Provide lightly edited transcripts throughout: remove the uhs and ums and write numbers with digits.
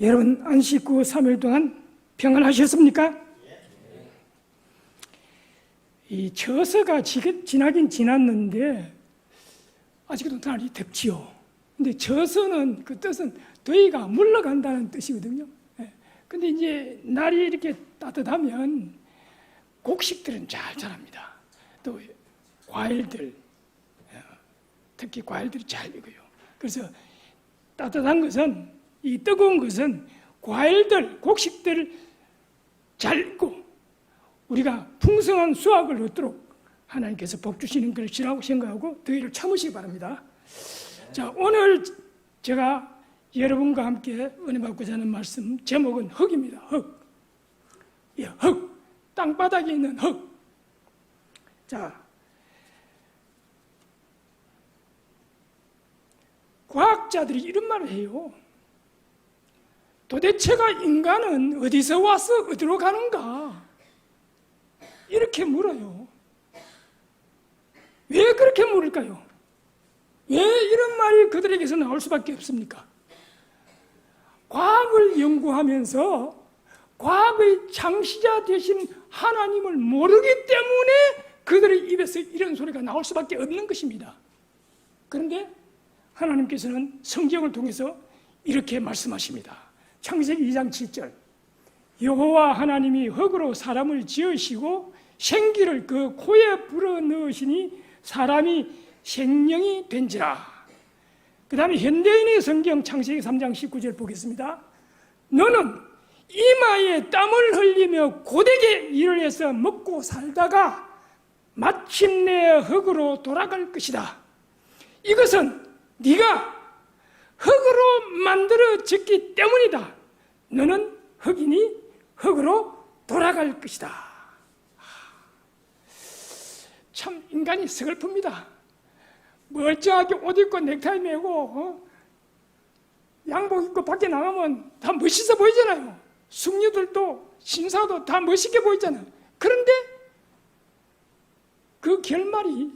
여러분 안식 후 3일 동안 평안하셨습니까? 이 처서가 지나긴 지났는데 아직도 날이 덥지요. 근데 처서는 그 뜻은 더위가 물러간다는 뜻이거든요. 근데 이제 날이 이렇게 따뜻하면 곡식들은 잘 자랍니다. 또 과일들, 특히 과일들이 잘 익어요. 그래서 따뜻한 것은, 이 뜨거운 것은 과일들, 곡식들 잘 익고 우리가 풍성한 수확을 얻도록 하나님께서 복 주시는 것이라고 생각하고 더위를 참으시기 바랍니다. 자, 오늘 제가 여러분과 함께 은혜 받고자 하는 말씀 제목은 흙입니다. 흙. 예, 흙. 땅바닥에 있는 흙. 자, 과학자들이 이런 말을 해요. 도대체가 인간은 어디서 와서 어디로 가는가? 이렇게 물어요. 왜 그렇게 물을까요? 왜 이런 말이 그들에게서 나올 수밖에 없습니까? 과학을 연구하면서 과학의 창시자 되신 하나님을 모르기 때문에 그들의 입에서 이런 소리가 나올 수밖에 없는 것입니다. 그런데 하나님께서는 성경을 통해서 이렇게 말씀하십니다. 창세기 2장 7절, 여호와 하나님이 흙으로 사람을 지으시고 생기를 그 코에 불어넣으시니 사람이 생명이 된지라. 그 다음에 현대인의 성경 창세기 3장 19절 보겠습니다. 너는 이마에 땀을 흘리며 고되게 일을 해서 먹고 살다가 마침내 흙으로 돌아갈 것이다. 이것은 네가 흙으로 만들어졌기 때문이다. 너는 흙이니 흙으로 돌아갈 것이다. 참 인간이 서글픕니다. 멀쩡하게 옷 입고 넥타이 매고 양복 입고 밖에 나가면 다 멋있어 보이잖아요. 숙녀들도 신사도 다 멋있게 보이잖아요. 그런데 그 결말이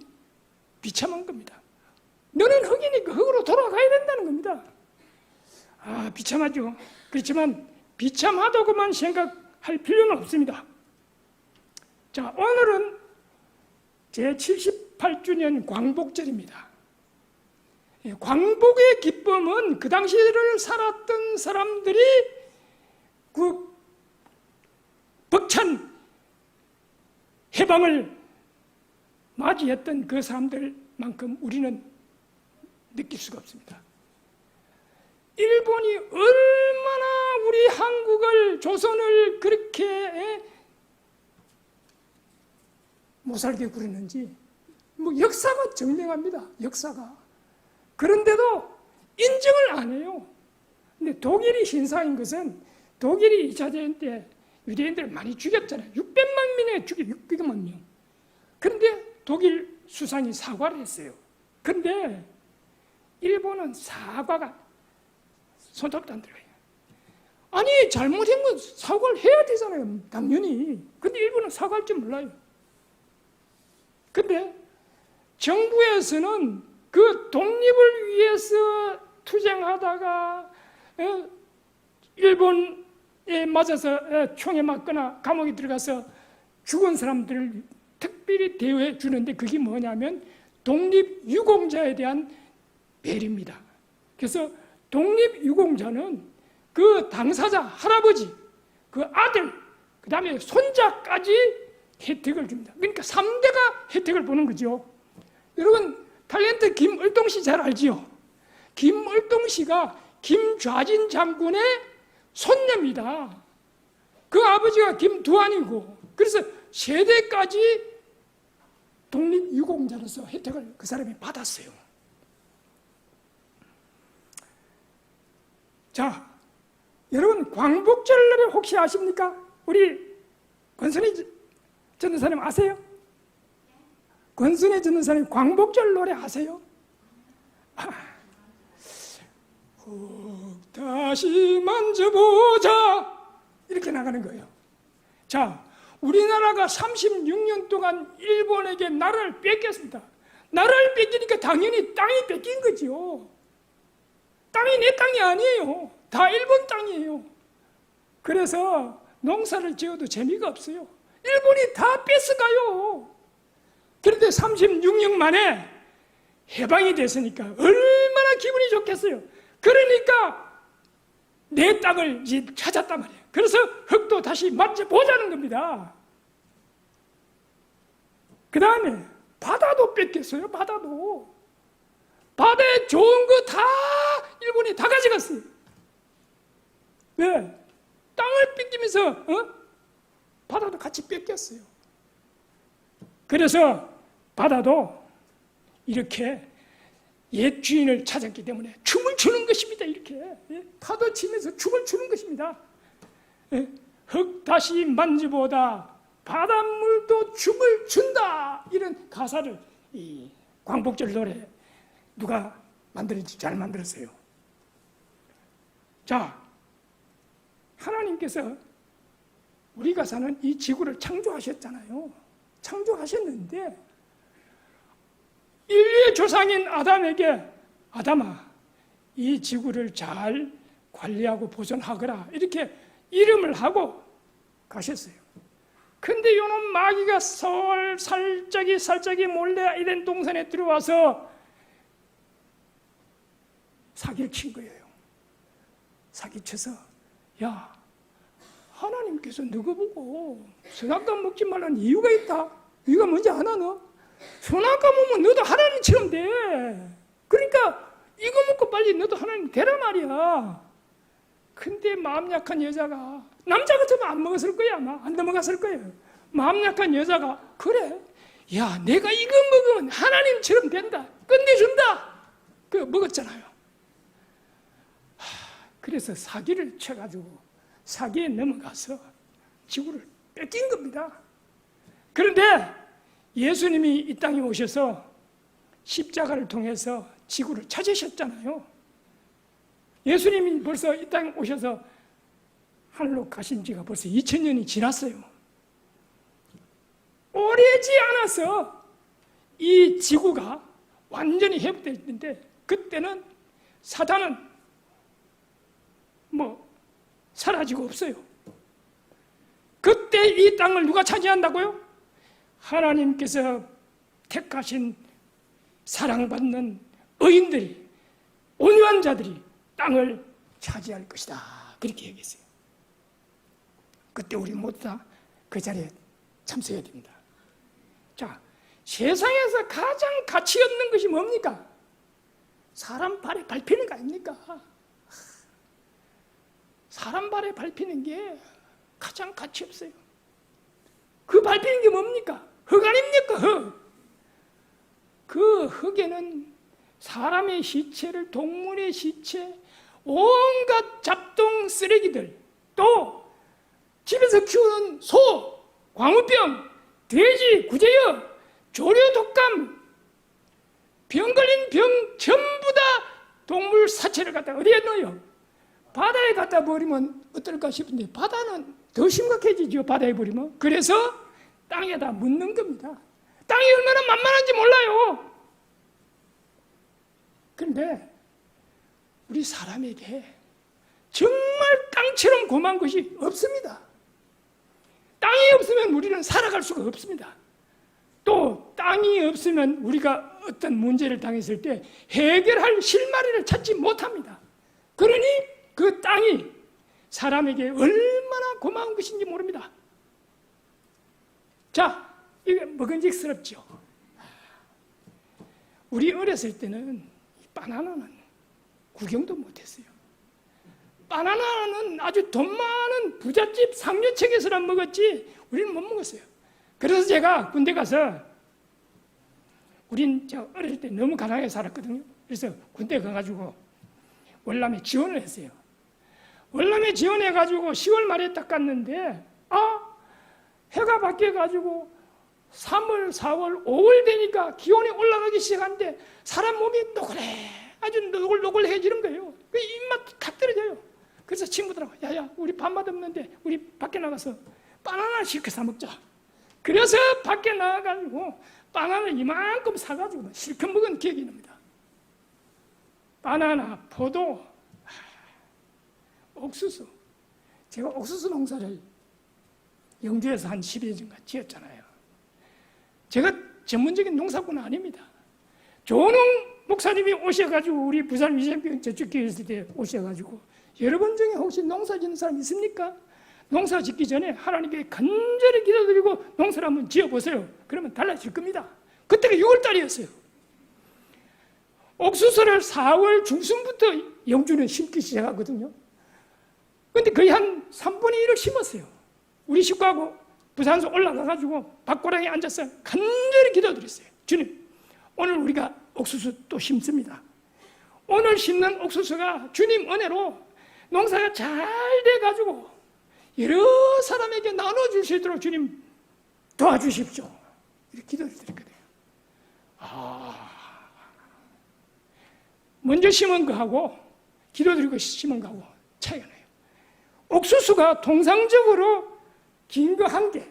비참한 겁니다. 너는 흙이니까 흙으로 돌아가야 된다는 겁니다. 아, 비참하죠. 그렇지만 비참하다고만 생각할 필요는 없습니다. 자, 오늘은 제78주년 광복절입니다. 광복의 기쁨은 그 당시를 살았던 사람들이 그 벅찬 해방을 맞이했던 그 사람들만큼 우리는 느낄 수가 없습니다. 일본이 얼마나 우리 한국을, 조선을 그렇게 못살게 구렸는지 역사가 증명합니다. 역사가. 그런데도 인정을 안 해요. 근데 독일이 신사인 것은 독일이 2차 대전 때 유대인들을 많이 죽였잖아요. 600만 명에 죽여 600만 명. 그런데 독일 수상이 사과를 했어요. 그런데 일본은 사과가 손톱도 안 들어가요. 아니, 잘못한 건 사과를 해야 되잖아요. 당연히. 근데 일본은 사과할 줄 몰라요. 근데 정부에서는 그 독립을 위해서 투쟁하다가 일본에 맞아서 총에 맞거나 감옥에 들어가서 죽은 사람들을 특별히 대우해 주는데 그게 뭐냐면 독립유공자에 대한 배려입니다. 그래서 독립유공자는 그 당사자 할아버지, 그 아들, 그 다음에 손자까지 혜택을 줍니다. 그러니까 3대가 혜택을 보는 거죠. 여러분, 탤런트 김을동 씨 잘 알지요? 김을동 씨가 김좌진 장군의 손녀입니다. 그 아버지가 김두한이고, 그래서 세대까지 독립유공자로서 혜택을 그 사람이 받았어요. 자, 여러분, 광복절날에 혹시 아십니까? 우리 권순희 전도사님 아세요? 권순희 전도사님 광복절 노래 아세요? 다시 만져보자 이렇게 나가는 거예요. 자, 우리나라가 36년 동안 일본에게 나라를 뺏겼습니다. 나라를 뺏기니까 당연히 땅이 뺏긴 거죠. 땅이 내 땅이 아니에요. 다 일본 땅이에요. 그래서 농사를 지어도 재미가 없어요. 일본이 다 뺏어가요. 그런데 36년 만에 해방이 됐으니까 얼마나 기분이 좋겠어요. 그러니까 내 땅을 이제 찾았단 말이에요. 그래서 흙도 다시 만져보자는 겁니다. 그 다음에 바다도 뺏겼어요. 바다에 좋은 거 다 일본이 다 가져갔어요. 왜? 땅을 뺏기면서 바다도 같이 뺏겼어요. 그래서 바다도 이렇게 옛 주인을 찾았기 때문에 춤을 추는 것입니다. 이렇게 파도 치면서 춤을 추는 것입니다. 흙 다시 만지보다 바닷물도 춤을 춘다. 이런 가사를 이 광복절 노래 누가 만들었지? 잘 만들었어요. 자, 하나님께서 우리가 사는 이 지구를 창조하셨잖아요. 창조하셨는데 인류의 조상인 아담에게 아담아, 이 지구를 잘 관리하고 보존하거라 이렇게 이름을 하고 가셨어요. 근데 요놈 마귀가 살짝이 몰래 에덴 동산에 들어와서 사기를 친 거예요. 사기쳐서 야, 하나님께서 너가 보고 선악과 먹지 말라는 이유가 있다. 이유가 뭔지 아나 너? 선악과 먹으면 너도 하나님처럼 돼. 그러니까 이거 먹고 빨리 너도 하나님 되라 말이야. 근데 마음 약한 여자가, 남자 같으면 안 먹었을 거야 아마. 안 넘어갔을 거예요. 마음 약한 여자가 그래, 야 내가 이거 먹으면 하나님처럼 된다. 끝내준다. 그 먹었잖아요. 그래서 사기를 쳐가지고 사기에 넘어가서 지구를 뺏긴 겁니다. 그런데 예수님이 이 땅에 오셔서 십자가를 통해서 지구를 찾으셨잖아요. 예수님이 벌써 이 땅에 오셔서 하늘로 가신 지가 벌써 2000년이 지났어요. 오래지 않아서 이 지구가 완전히 회복될 텐데 그때는 사단은 사라지고 없어요. 그때 이 땅을 누가 차지한다고요? 하나님께서 택하신 사랑받는 의인들이, 온유한 자들이 땅을 차지할 것이다. 그렇게 얘기했어요. 그때 우리 모두 다 그 자리에 참석해야 됩니다. 자, 세상에서 가장 가치 없는 것이 뭡니까? 사람 발에 밟히는 거 아닙니까? 사람 발에 밟히는 게 가장 가치 없어요. 그 밟히는 게 뭡니까? 흙 아닙니까? 흙. 그 흙에는 사람의 시체를, 동물의 시체, 온갖 잡동 쓰레기들, 또 집에서 키우는 소, 광우병, 돼지, 구제역, 조류, 독감, 병 걸린 병 전부 다 동물 사체를 갖다 어디에 넣어요? 바다에 갖다 버리면 어떨까 싶은데 바다는 더 심각해지죠. 바다에 버리면. 그래서 땅에다 묻는 겁니다. 땅이 얼마나 만만한지 몰라요. 그런데 우리 사람에게 정말 땅처럼 고마운 것이 없습니다. 땅이 없으면 우리는 살아갈 수가 없습니다. 또 땅이 없으면 우리가 어떤 문제를 당했을 때 해결할 실마리를 찾지 못합니다. 그러니 그 땅이 사람에게 얼마나 고마운 것인지 모릅니다. 자, 이게 먹은직스럽죠. 우리 어렸을 때는 바나나는 구경도 못했어요. 바나나는 아주 돈 많은 부잣집 상류층에서만 먹었지 우리는 못 먹었어요. 그래서 제가 군대 가서, 우린 어릴 때 너무 가난하게 살았거든요. 그래서 군대 가가지고 월남에 지원을 했어요. 월남에 지원해가지고 10월 말에 딱 갔는데 해가 바뀌어가지고 3월, 4월, 5월 되니까 기온이 올라가기 시작하는데 사람 몸이 노골해, 아주 노골노골해지는 거예요. 그 입맛 탁 떨어져요. 그래서 친구들하고 야야 우리 밥맛 없는데 우리 밖에 나가서 바나나 실컷 사 먹자. 그래서 밖에 나가가지고 바나나 이만큼 사가지고 실컷 먹은 기억이 납니다. 바나나, 포도, 옥수수. 제가 옥수수 농사를 영주에서 한 10여 년간 지었잖아요. 제가 전문적인 농사꾼은 아닙니다. 조농 목사님이 오셔가지고 우리 부산 위생병 저축기회 있을 때 오셔가지고 여러분 중에 혹시 농사 짓는 사람 있습니까? 농사 짓기 전에 하나님께 간절히 기도드리고 농사를 한번 지어보세요. 그러면 달라질 겁니다. 그때가 6월 달이었어요. 옥수수를 4월 중순부터 영주는 심기 시작하거든요. 근데 거의 한 3분의 1을 심었어요. 우리 식구하고 부산서 올라가가지고 밭고랑에 앉아서 간절히 기도드렸어요. 주님, 오늘 우리가 옥수수 또 심습니다. 오늘 심는 옥수수가 주님 은혜로 농사가 잘 돼가지고 여러 사람에게 나눠줄 수 있도록 주님 도와주십시오. 이렇게 기도를 드렸거든요. 먼저 심은 거하고 기도드리고 심은 거하고 차이가 나요. 옥수수가 통상적으로 긴 거 1개,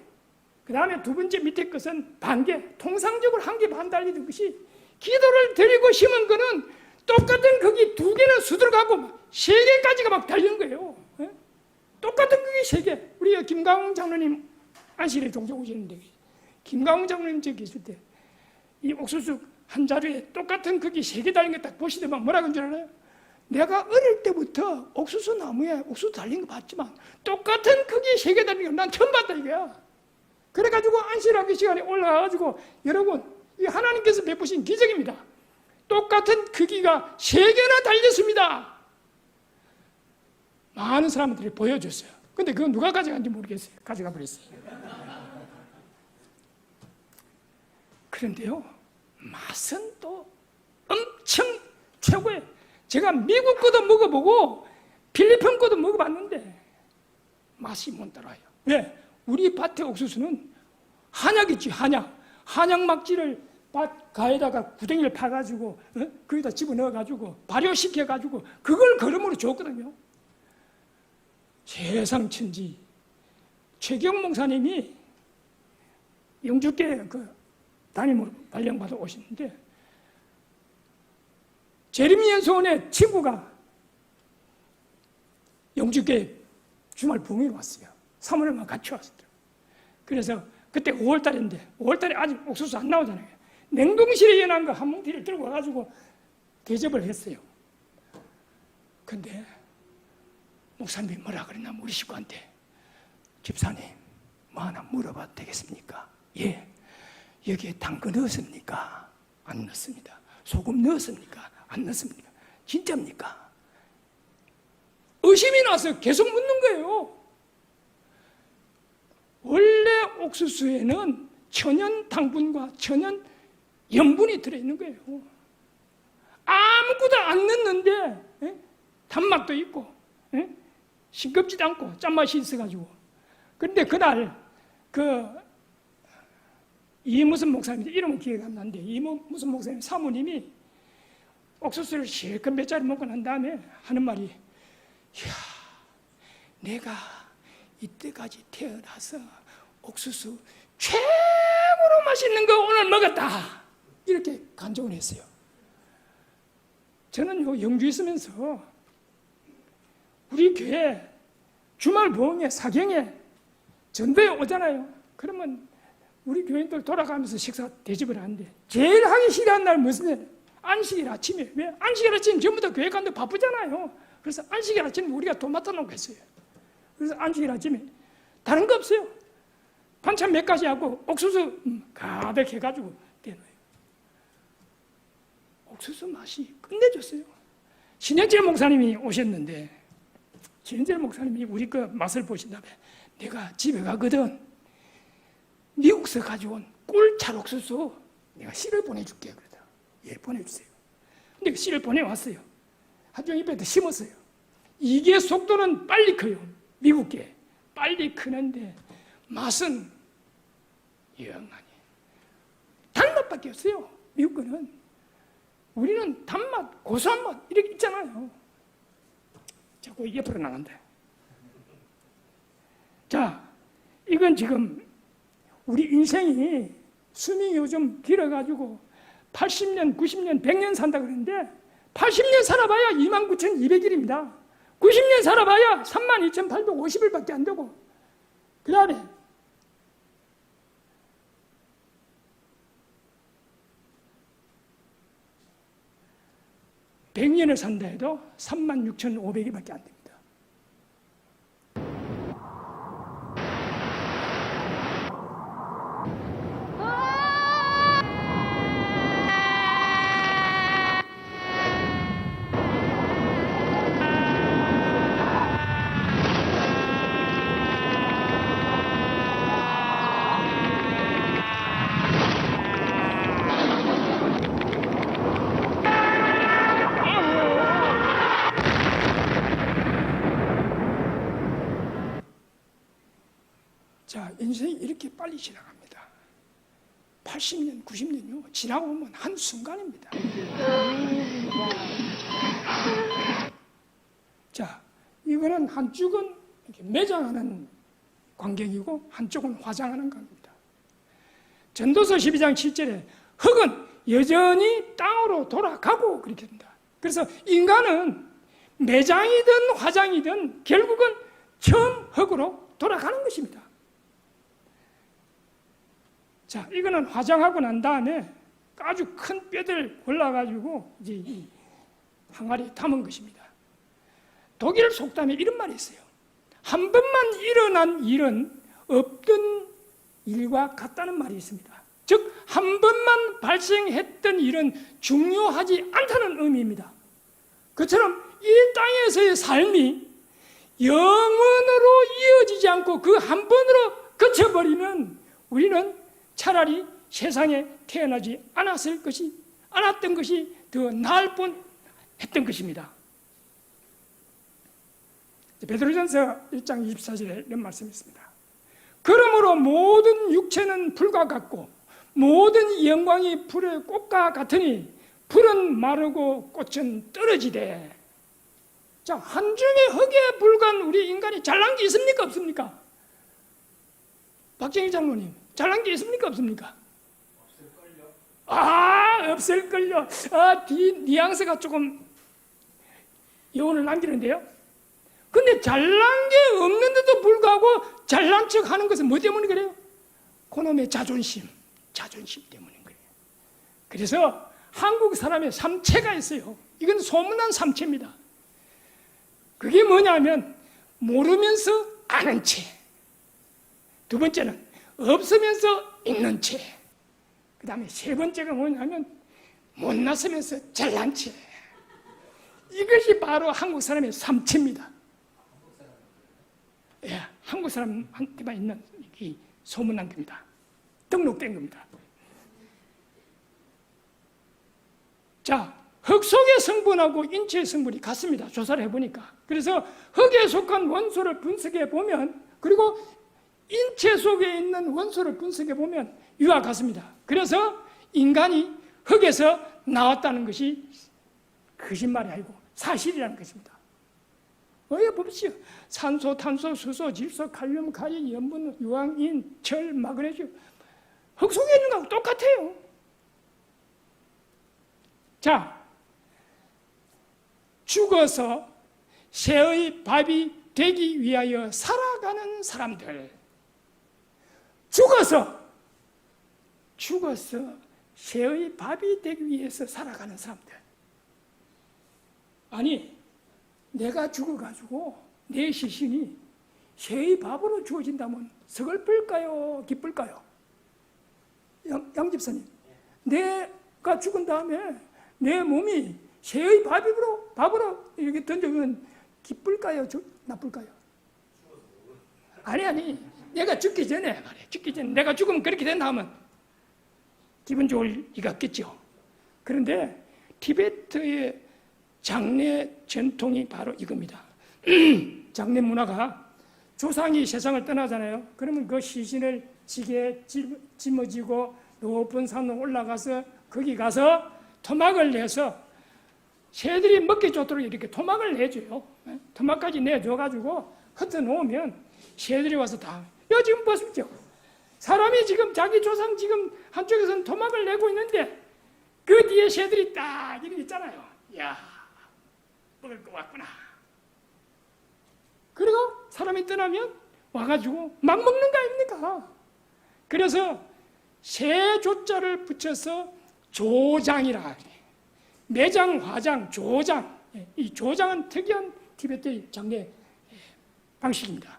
그 다음에 두 번째 밑에 것은 반 개, 통상적으로 1개 반 달리는 것이 기도를 드리고 심은 거는 똑같은 거기 2개는 수들어가고 3개까지가 막 달리는 거예요. 똑같은 거기 3개. 우리 김강훈 장로님 안실에 종종 오시는데 김강훈 장로님 저기 계실 때 이 옥수수 한 자루에 똑같은 거기 3개 달린 거 딱 보시더만 뭐라 그런 줄 알아요? 내가 어릴 때부터 옥수수 나무에 옥수수 달린 거 봤지만 똑같은 크기 3개 달린 거 난 처음 봤다 이거야. 그래가지고 안실하기 시간에 올라가가지고 여러분 이 하나님께서 베푸신 기적입니다. 똑같은 크기가 3개나 달렸습니다. 많은 사람들이 보여줬어요. 근데 그건 누가 가져간지 모르겠어요. 가져가 버렸어요. 그런데요, 맛은 또 엄청 최고예요. 제가 미국 거도 먹어보고 필리핀 거도 먹어봤는데 맛이 못 따라요. 왜? 우리 밭의 옥수수는 한약이지, 한약. 한약 막지를 밭 가에다가 구덩이를 파가지고 거기다 집어넣어가지고 발효시켜가지고 그걸 거름으로 줬거든요. 세상 천지 최경 목사님이 영주교회 그 담임으로 발령받아 오시는데 제리미 연수원의 친구가 영주교회 주말 부흥회로 왔어요. 3월에만 같이 왔어요. 그래서 그때 5월달인데 5월달에 아직 옥수수 안 나오잖아요. 냉동실에 연한 거 한 뭉티를 들고 와가지고 대접을 했어요. 근데 목사님이 뭐라 그랬냐면 우리 식구한테 집사님 뭐 하나 물어봐도 되겠습니까? 예. 여기에 당근 넣었습니까? 안 넣습니다. 소금 넣었습니까? 안 넣습니까? 진짜입니까? 의심이 나서 계속 묻는 거예요. 원래 옥수수에는 천연 당분과 천연 염분이 들어있는 거예요. 아무것도 안 넣는데 단맛도 있고 싱겁지도 않고 짠맛이 있어가지고. 그런데 그날 이무슨 목사님, 이름은 기억이 안 나는데 이무슨 목사님 사모님이 옥수수를 실컷 몇 자리 먹고 난 다음에 하는 말이 이야, 내가 이때까지 태어나서 옥수수 최고로 맛있는 거 오늘 먹었다. 이렇게 간증을 했어요. 저는 영주에 있으면서 우리 교회 주말 부흥회 사경에 전도에 오잖아요. 그러면 우리 교인들 돌아가면서 식사 대접을 하는데 제일 하기 싫어하는 날 무슨 날? 안식일 아침에. 왜? 안식일 아침 전부 다 교회 가는데 바쁘잖아요. 그래서 안식일 아침에 우리가 도맡아 놓고 했어요. 그래서 안식일 아침에 다른 거 없어요. 반찬 몇 가지 하고 옥수수 가득 해가지고 대놓아요. 옥수수 맛이 끝내줬어요. 신현철 목사님이 오셨는데 신현철 목사님이 우리 그 맛을 보신 다음에 내가 집에 가거든 미국에서 가져온 꿀찰 옥수수 내가 씨를 보내줄게 그러더라. 예, 보내주세요. 근데 그 씨를 보내왔어요. 한종 입에다 심었어요. 이게 속도는 빨리 커요. 미국계 빨리 크는데 맛은 영하니 단맛밖에 없어요. 미국 거는. 우리는 단맛, 고소한 맛 이렇게 있잖아요. 자꾸 옆으로 나간다. 자, 이건 지금 우리 인생이 수명이 요즘 길어가지고 80년, 90년, 100년 산다 그러는데 80년 살아봐야 29,200일입니다. 90년 살아봐야 32,850일밖에 안 되고, 그 다음에 100년을 산다 해도 36,500일밖에 안 됩니다. 자, 인생이 이렇게 빨리 지나갑니다. 80년, 90년요. 지나고 보면 한순간입니다. 자, 이거는 한쪽은 이렇게 매장하는 광경이고 한쪽은 화장하는 광경입니다. 전도서 12장 7절에 흙은 여전히 땅으로 돌아가고 그렇게 된다. 그래서 인간은 매장이든 화장이든 결국은 처음 흙으로 돌아가는 것입니다. 자, 이거는 화장하고 난 다음에 아주 큰 뼈들 골라가지고 이제 이 항아리에 담은 것입니다. 독일 속담에 이런 말이 있어요. 한 번만 일어난 일은 없던 일과 같다는 말이 있습니다. 즉, 한 번만 발생했던 일은 중요하지 않다는 의미입니다. 그처럼 이 땅에서의 삶이 영원으로 이어지지 않고 그 한 번으로 그쳐버리면 우리는 차라리 세상에 태어나지 않았던 것이 더 나을 뻔했던 것입니다. 베드로전서 1장 24절에 이런 말씀이 있습니다. 그러므로 모든 육체는 불과 같고 모든 영광이 불의 꽃과 같으니 불은 마르고 꽃은 떨어지되. 자, 한줌의 흙에 불과한 우리 인간이 잘난 게 있습니까? 없습니까? 박정희 장로님, 잘난 게 있습니까? 없습니까? 없을걸요. 뉘앙스가 조금 여운을 남기는데요. 근데 잘난 게 없는데도 불구하고 잘난 척 하는 것은 뭐 때문에 그래요? 그놈의 자존심 때문인 거예요. 그래서 한국 사람의 삼체가 있어요. 이건 소문난 삼체입니다. 그게 뭐냐면 모르면서 아는 채. 두 번째는 없으면서 있는 채. 그 다음에 세 번째가 뭐냐면 못났으면서 잘난 채. 이것이 바로 한국 사람의 삼체입니다. 예, 한국 사람한테만 있는 이 소문난 겁니다. 등록된 겁니다. 자, 흙 속의 성분하고 인체의 성분이 같습니다. 조사를 해보니까. 그래서 흙에 속한 원소를 분석해 보면, 그리고 인체 속에 있는 원소를 분석해 보면 이와 같습니다. 그래서 인간이 흙에서 나왔다는 것이 거짓말이 아니고 사실이라는 것입니다. 여기 보십시오. 산소, 탄소, 수소, 질소, 칼륨, 가리, 염분, 유황, 인, 철, 마그네슘. 흙 속에 있는 거하고 똑같아요. 자, 죽어서 새의 밥이 되기 위하여 살아가는 사람들. 죽어서 새의 밥이 되기 위해서 살아가는 사람들. 아니, 내가 죽어가지고 내 시신이 새의 밥으로 주어진다면 서글플까요? 기쁠까요? 양 집사님, 내가 죽은 다음에 내 몸이 새의 밥으로 이렇게 던져주면 기쁠까요? 나쁠까요? 아니, 내가 죽기 전에 내가 죽으면 그렇게 된다 하면 기분 좋을 리가 없겠죠. 그런데 티베트의 장례 전통이 바로 이겁니다. 장례 문화가 조상이 세상을 떠나잖아요. 그러면 그 시신을 지게에 짊어지고 높은 산으로 올라가서 거기 가서 토막을 내서 새들이 먹기 좋도록 이렇게 토막을 내줘요. 토막까지 내줘가지고 흩어놓으면 새들이 와서 다. 지금 보십시오. 사람이 지금 자기 조상 지금 한쪽에서는 토막을 내고 있는데 그 뒤에 새들이 딱 이렇게 있잖아요. 야, 먹을 거 왔구나. 그리고 사람이 떠나면 와가지고 막 먹는 거 아닙니까? 그래서 새 조자를 붙여서 조장이라. 매장, 화장, 조장. 이 조장은 특이한 티베트의 장례 방식입니다.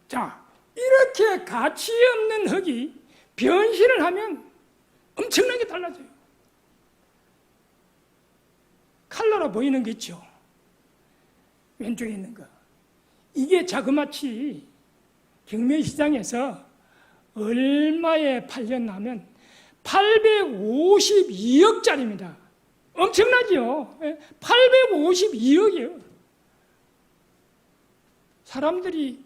자, 이렇게 가치 없는 흙이 변신을 하면 엄청나게 달라져요. 칼라로 보이는 게 있죠. 왼쪽에 있는 거. 이게 자그마치 경매시장에서 얼마에 팔렸냐면 852억짜리입니다. 엄청나죠? 852억이에요. 사람들이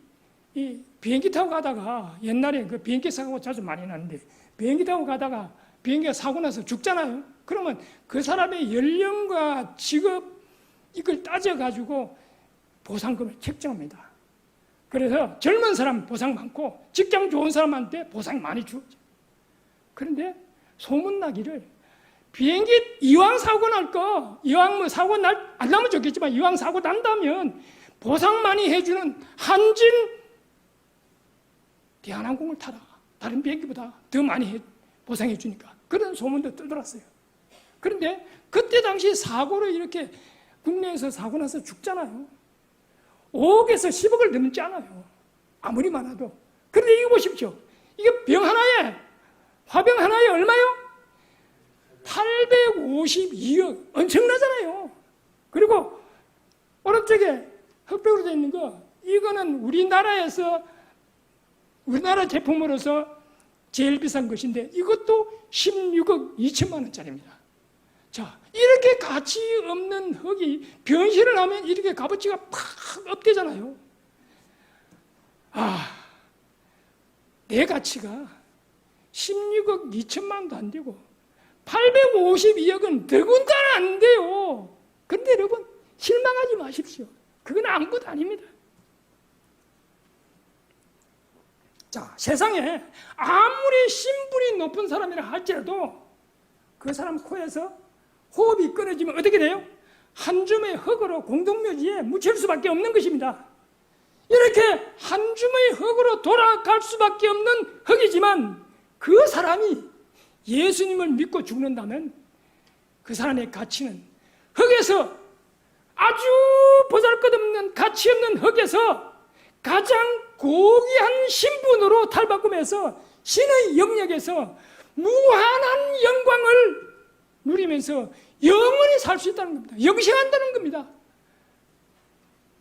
이 비행기 타고 가다가 옛날에 그 비행기 사고 자주 많이 났는데 비행기 타고 가다가 비행기가 사고 나서 죽잖아요. 그러면 그 사람의 연령과 직업 이걸 따져가지고 보상금을 책정합니다. 그래서 젊은 사람 보상 많고 직장 좋은 사람한테 보상 많이 주죠. 그런데 소문나기를 비행기 이왕 사고 날 거, 이왕 뭐 사고 안 나면 좋겠지만 이왕 사고 난다면 보상 많이 해주는 한진 대한항공을 타라. 다른 비행기보다 더 많이 보상해 주니까. 그런 소문도 떠들었어요. 그런데 그때 당시 사고로 이렇게 국내에서 사고 나서 죽잖아요. 5억에서 10억을 넘지 않아요. 아무리 많아도. 그런데 이거 보십시오. 이게 병 하나에, 화병 하나에 얼마요? 852억. 엄청나잖아요. 그리고 오른쪽에 흑백으로 되어 있는 거, 이거는 우리나라 제품으로서 제일 비싼 것인데 이것도 16억 2천만 원짜리입니다. 자, 이렇게 가치 없는 흙이 변신을 하면 이렇게 값어치가 팍 업되잖아요. 내 가치가 16억 2천만 원도 안 되고 852억은 더군다나 안 돼요. 그런데 여러분 실망하지 마십시오. 그건 아무것도 아닙니다. 자, 세상에 아무리 신분이 높은 사람이라 할지라도 그 사람 코에서 호흡이 끊어지면 어떻게 돼요? 한 줌의 흙으로 공동묘지에 묻힐 수밖에 없는 것입니다. 이렇게 한 줌의 흙으로 돌아갈 수밖에 없는 흙이지만 그 사람이 예수님을 믿고 죽는다면 그 사람의 가치는 흙에서 아주 보잘것없는 가치 없는 흙에서 가장 고귀한 신분으로 탈바꿈해서 신의 영역에서 무한한 영광을 누리면서 영원히 살 수 있다는 겁니다. 영생한다는 겁니다.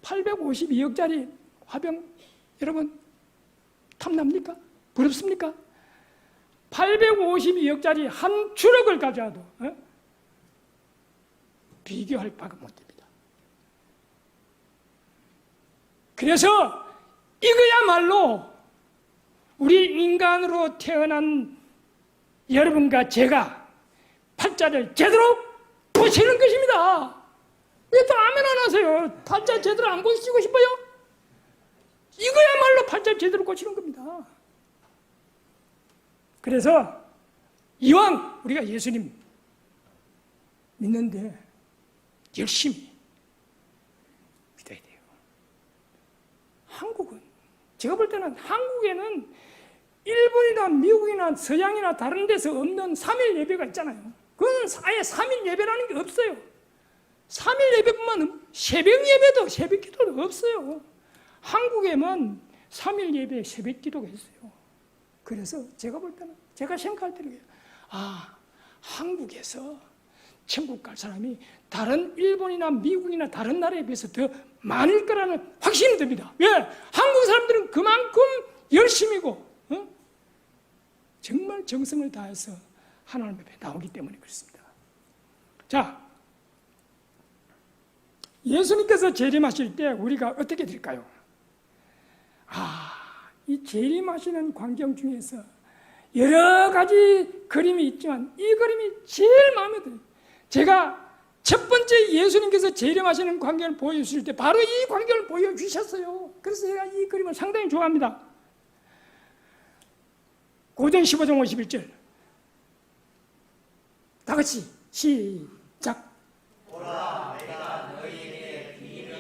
852억짜리 화병 여러분 탐납니까? 부럽습니까? 852억짜리 한 추럭을 가져와도 비교할 바가 못 됩니다. 그래서 이거야말로 우리 인간으로 태어난 여러분과 제가 팔자를 제대로 보시는 것입니다. 왜 또 아멘 안 하세요? 팔자 제대로 안 보시고 싶어요? 이거야말로 팔자 제대로 고치는 겁니다. 그래서 이왕 우리가 예수님 믿는데 열심히 믿어야 돼요. 한국은 제가 볼 때는 한국에는 일본이나 미국이나 서양이나 다른 데서 없는 3일 예배가 있잖아요. 그건 아예 3일 예배라는 게 없어요. 3일 예배뿐만 새벽 예배도 새벽 기도도 없어요. 한국에만 3일 예배 새벽 기도가 있어요. 그래서 제가 볼 때는 제가 생각할 때는 한국에서 천국 갈 사람이 다른 일본이나 미국이나 다른 나라에 비해서 더 많을 거라는 확신이 듭니다. 왜? 한국 사람들은 그만큼 열심이고 정말 정성을 다해서 하나님 앞에 나오기 때문에 그렇습니다. 자, 예수님께서 재림하실 때 우리가 어떻게 될까요? 이 재림하시는 광경 중에서 여러 가지 그림이 있지만 이 그림이 제일 마음에 들어요. 제가 첫 번째 예수님께서 재림하시는 광경을 보여주실 때 바로 이 광경을 보여주셨어요. 그래서 제가 이 그림을 상당히 좋아합니다. 고전 15장 51절 다 같이 시작. 보라, 내가 너희에게 비밀을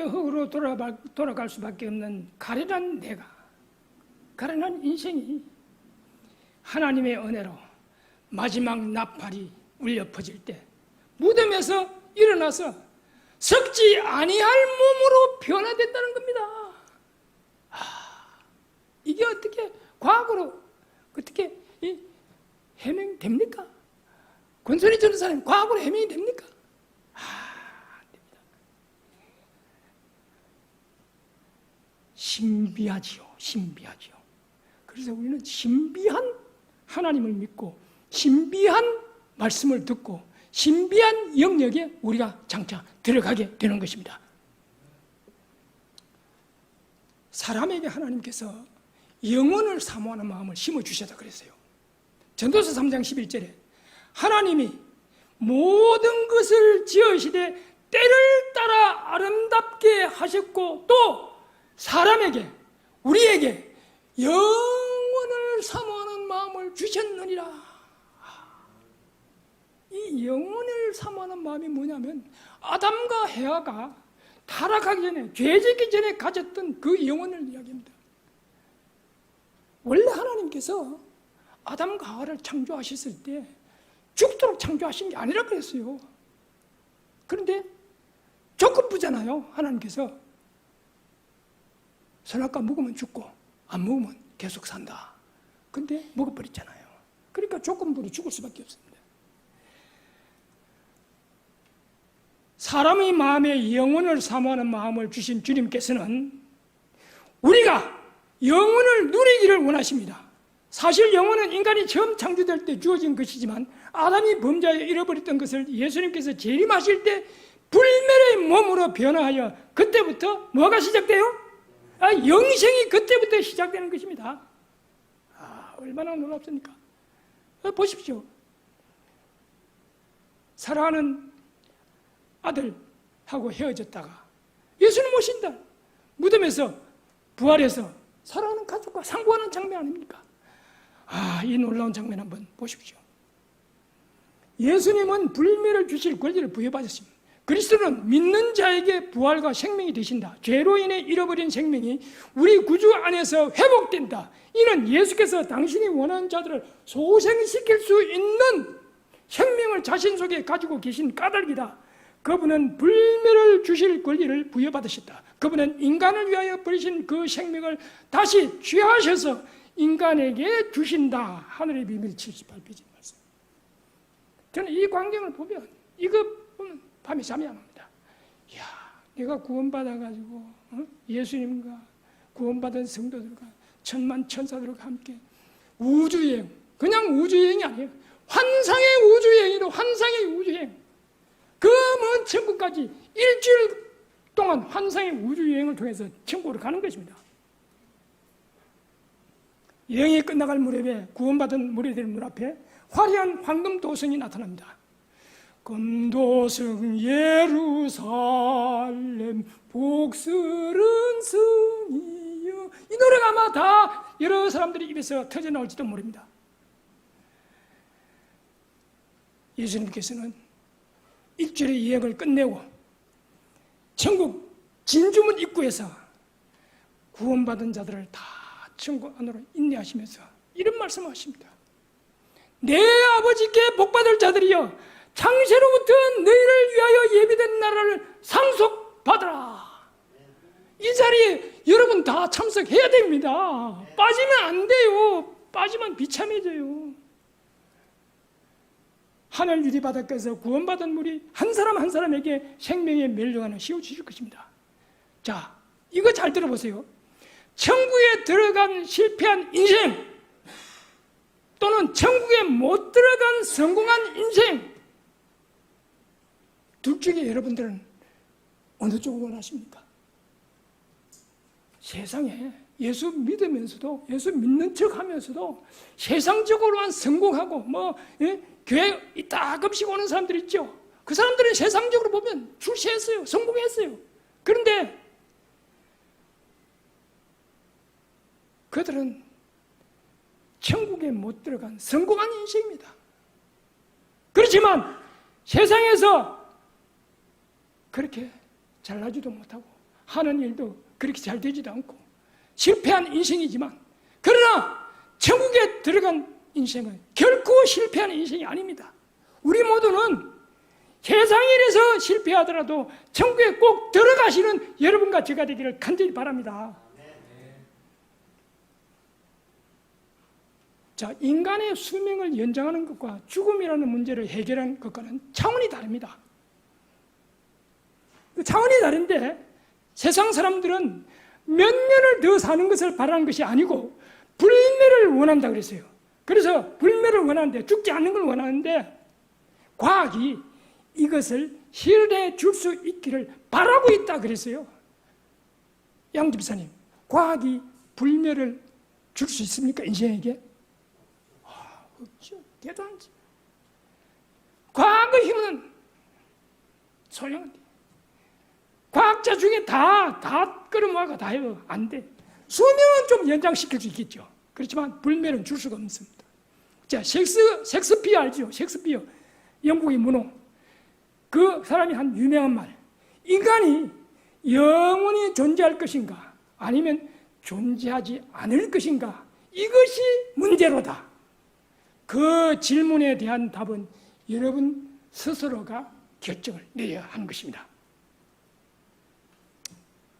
땅의 흙으로 돌아갈 수밖에 없는 가련한 내가, 가련한 인생이 하나님의 은혜로 마지막 나팔이 울려 퍼질 때 무덤에서 일어나서 썩지 아니할 몸으로 변화된다는 겁니다. 이게 어떻게 과거로 어떻게 해명됩니까? 권선희 전도사님 과거로 해명이 됩니까? 안 됩니다. 신비하지요. 신비하지요. 그래서 우리는 신비한 하나님을 믿고 신비한 말씀을 듣고 신비한 영역에 우리가 장차 들어가게 되는 것입니다. 사람에게 하나님께서 영혼을 사모하는 마음을 심어주셔서 그랬어요. 전도서 3장 11절에 하나님이 모든 것을 지으시되 때를 따라 아름답게 하셨고 또 사람에게 우리에게 영혼을 사모하는 마음을 주셨느니라. 이 영혼을 사모하는 마음이 뭐냐면 아담과 헤아가 타락하기 전에 죄짓기 전에 가졌던 그 영혼을 이야기합니다. 원래 하나님께서 아담과 하와를 창조하셨을 때 죽도록 창조하신 게 아니라 그랬어요. 그런데 조건부잖아요. 하나님께서 선악과 먹으면 죽고 안 먹으면 계속 산다. 근데 먹어버렸잖아요. 그러니까 조건부로 죽을 수밖에 없습니다. 사람의 마음에 영혼을 사모하는 마음을 주신 주님께서는 우리가 영혼을 누리기를 원하십니다. 사실 영혼은 인간이 처음 창조될 때 주어진 것이지만 아담이 범죄하여 잃어버렸던 것을 예수님께서 재림하실 때 불멸의 몸으로 변화하여 그때부터 뭐가 시작돼요? 영생이 그때부터 시작되는 것입니다. 얼마나 놀랍습니까? 보십시오. 사랑하는 아들하고 헤어졌다가 예수님 오신다. 무덤에서 부활해서 사랑하는 가족과 상고하는 장면 아닙니까? 이 놀라운 장면 한번 보십시오. 예수님은 불멸을 주실 권리를 부여받았습니다. 그리스도는 믿는 자에게 부활과 생명이 되신다. 죄로 인해 잃어버린 생명이 우리 구주 안에서 회복된다. 이는 예수께서 당신이 원하는 자들을 소생시킬 수 있는 생명을 자신 속에 가지고 계신 까닭이다. 그분은 불멸을 주실 권리를 부여받으셨다. 그분은 인간을 위하여 버리신 그 생명을 다시 취하셔서 인간에게 주신다. 하늘의 비밀 78페이지 말씀. 저는 이 광경을 보면 이거 보면 밤에 잠이 안 옵니다. 이야, 내가 구원받아가지고 예수님과 구원받은 성도들과 천만 천사들과 함께 우주여행, 그냥 우주여행이 아니에요. 환상의 우주여행이로 환상의 우주여행. 그 먼 천국까지 일주일 동안 환상의 우주여행을 통해서 천국으로 가는 것입니다. 여행이 끝나갈 무렵에 구원받은 무리들 문 앞에 화려한 황금 도성이 나타납니다. 금도성 예루살렘 복스런 성이여. 이 노래가 아마 다 여러 사람들이 입에서 터져 나올지도 모릅니다. 예수님께서는 일주일의 여행을 끝내고 천국 진주문 입구에서 구원받은 자들을 다 천국 안으로 인내하시면서 이런 말씀을 하십니다. 내 아버지께 복받을 자들이여 창세로부터 너희를 위하여 예비된 나라를 상속받으라. 이 자리에 여러분 다 참석해야 됩니다. 빠지면 안 돼요. 빠지면 비참해져요. 하늘 유리 바닥에서 구원받은 물이 한 사람 한 사람에게 생명의 멸류관을 씌워주실 것입니다. 자, 이거 잘 들어보세요. 천국에 들어간 실패한 인생 또는 천국에 못 들어간 성공한 인생, 둘 중에 여러분들은 어느 쪽을 원하십니까? 세상에 예수 믿으면서도 예수 믿는 척 하면서도 세상적으로만 성공하고 교회 이따금씩 오는 사람들 있죠. 그 사람들은 세상적으로 보면 출세했어요. 성공했어요. 그런데 그들은 천국에 못 들어간 성공한 인생입니다. 그렇지만 세상에서 그렇게 잘나지도 못하고 하는 일도 그렇게 잘 되지도 않고 실패한 인생이지만, 그러나 천국에 들어간 인생은 결코 실패하는 인생이 아닙니다. 우리 모두는 세상일에서 실패하더라도 천국에 꼭 들어가시는 여러분과 제가 되기를 간절히 바랍니다. 자, 인간의 수명을 연장하는 것과 죽음이라는 문제를 해결하는 것과는 차원이 다릅니다. 그 차원이 다른데, 세상 사람들은 몇 년을 더 사는 것을 바라는 것이 아니고 불멸을 원한다 그랬어요. 그래서 불멸을 원하는데, 죽지 않는 걸 원하는데, 과학이 이것을 실현해 줄 수 있기를 바라고 있다 그랬어요. 양 집사님, 과학이 불멸을 줄 수 있습니까, 인생에게? 없죠. 대단하지. 과학의 힘은 소용없대. 과학자 중에 다 끌어모아가 다 해요. 안 돼. 수명은 좀 연장시킬 수 있겠죠. 그렇지만 불멸은 줄 수가 없습니다. 자, 셰익스피어 알죠? 셰익스피어, 영국의 문호. 그 사람이 한 유명한 말. 인간이 영원히 존재할 것인가, 아니면 존재하지 않을 것인가, 이것이 문제로다. 그 질문에 대한 답은 여러분 스스로가 결정을 내려야 하는 것입니다.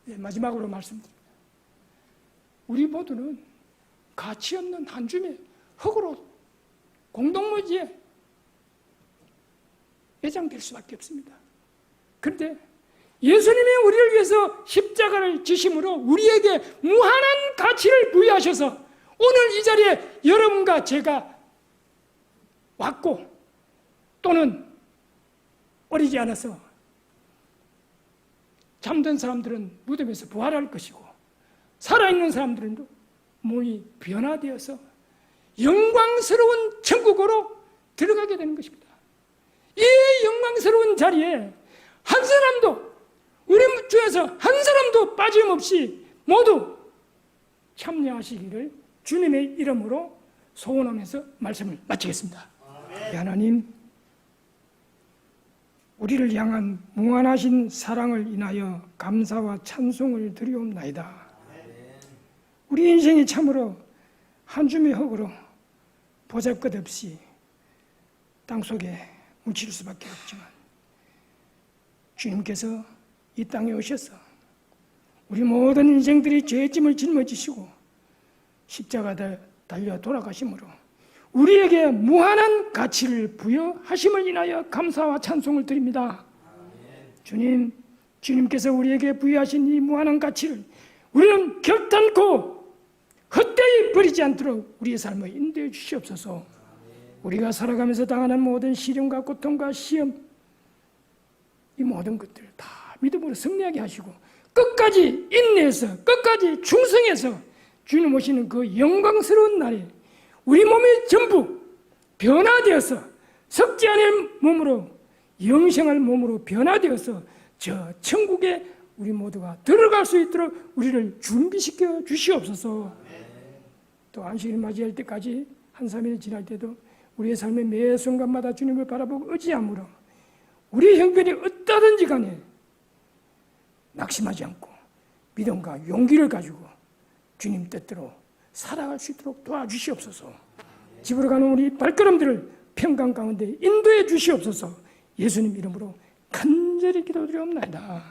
네, 마지막으로 말씀드립니다. 우리 모두는 가치 없는 한 줌의 흙으로 공동묘지에 매장될 수밖에 없습니다. 그런데 예수님이 우리를 위해서 십자가를 지심으로 우리에게 무한한 가치를 부여하셔서 오늘 이 자리에 여러분과 제가 왔고, 또는 어리지 않아서 잠든 사람들은 무덤에서 부활할 것이고, 살아있는 사람들은 몸이 변화되어서 영광스러운 천국으로 들어가게 되는 것입니다. 이 영광스러운 자리에 한 사람도, 우리 중에서 한 사람도 빠짐없이 모두 참여하시기를 주님의 이름으로 소원하면서 말씀을 마치겠습니다. 하나님, 우리를 향한 무한하신 사랑을 인하여 감사와 찬송을 드리옵나이다. 우리 인생이 참으로 한 줌의 흙으로 보잘것없이 땅속에 묻힐 수밖에 없지만, 주님께서 이 땅에 오셔서 우리 모든 인생들이 죄의 짐을 짊어지시고 십자가에 달려 돌아가심으로 우리에게 무한한 가치를 부여하심을 인하여 감사와 찬송을 드립니다. 주님께서 우리에게 부여하신 이 무한한 가치를 우리는 결단코 헛되이 버리지 않도록 우리의 삶을 인도해 주시옵소서. 우리가 살아가면서 당하는 모든 시련과 고통과 시험, 이 모든 것들을 다 믿음으로 승리하게 하시고 끝까지 인내해서, 끝까지 충성해서 주님 오시는 그 영광스러운 날에 우리 몸이 전부 변화되어서 썩지 않을 몸으로, 영생할 몸으로 변화되어서 저 천국에 우리 모두가 들어갈 수 있도록 우리를 준비시켜 주시옵소서. 또 안식일 맞이할 때까지 한 3일이 지날 때도 우리의 삶의 매 순간마다 주님을 바라보고 의지함으로 우리 형편이 어떠든지 간에 낙심하지 않고 믿음과 용기를 가지고 주님 뜻대로 살아갈 수 있도록 도와주시옵소서. 집으로 가는 우리 발걸음들을 평강 가운데 인도해 주시옵소서. 예수님 이름으로 간절히 기도드리옵나이다.